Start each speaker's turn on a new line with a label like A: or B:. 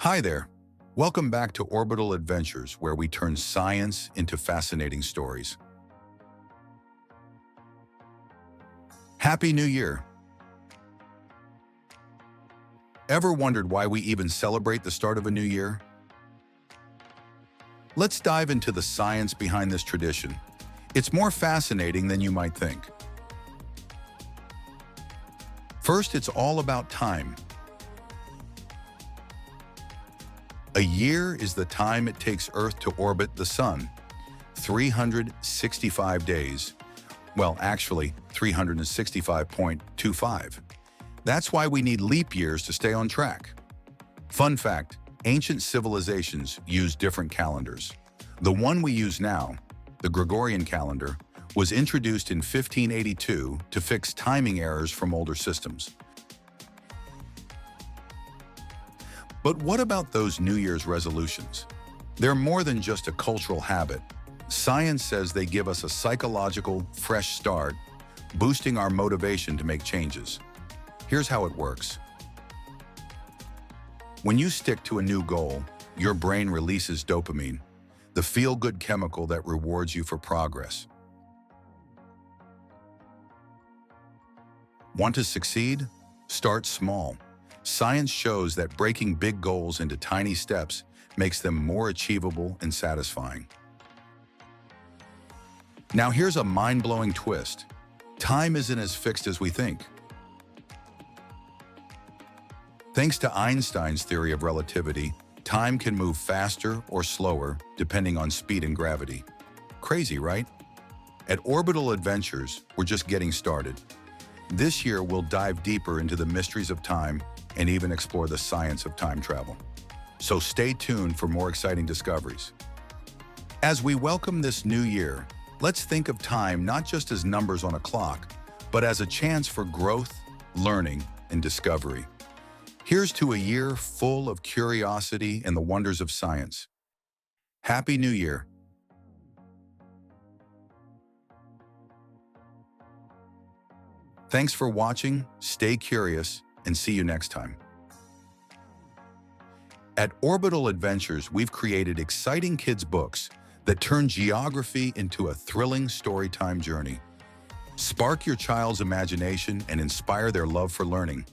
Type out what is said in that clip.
A: Hi there. Welcome back to Orbital Adventures, where we turn science into fascinating stories. Happy New Year! Ever wondered why we even celebrate the start of a new year? Let's dive into the science behind this tradition. It's more fascinating than you might think. First, it's all about time. A year is the time it takes Earth to orbit the Sun. 365 days. Well, actually, 365.25. That's why we need leap years to stay on track. Fun fact, ancient civilizations used different calendars. The one we use now, the Gregorian calendar, was introduced in 1582 to fix timing errors from older systems. But what about those New Year's resolutions? They're more than just a cultural habit. Science says they give us a psychological, fresh start, boosting our motivation to make changes. Here's how it works. When you stick to a new goal, your brain releases dopamine, the feel-good chemical that rewards you for progress. Want to succeed? Start small. Science shows that breaking big goals into tiny steps makes them more achievable and satisfying. Now here's a mind-blowing twist. Time isn't as fixed as we think. Thanks to Einstein's theory of relativity, time can move faster or slower depending on speed and gravity. Crazy, right? At Orbital Adventures, we're just getting started. This year, we'll dive deeper into the mysteries of time and even explore the science of time travel. So stay tuned for more exciting discoveries. As we welcome this new year, let's think of time not just as numbers on a clock, but as a chance for growth, learning, and discovery. Here's to a year full of curiosity and the wonders of science. Happy New Year! Thanks for watching, stay curious, and see you next time. At Orbital Adventures, we've created exciting kids' books that turn geography into a thrilling storytime journey. Spark your child's imagination and inspire their love for learning.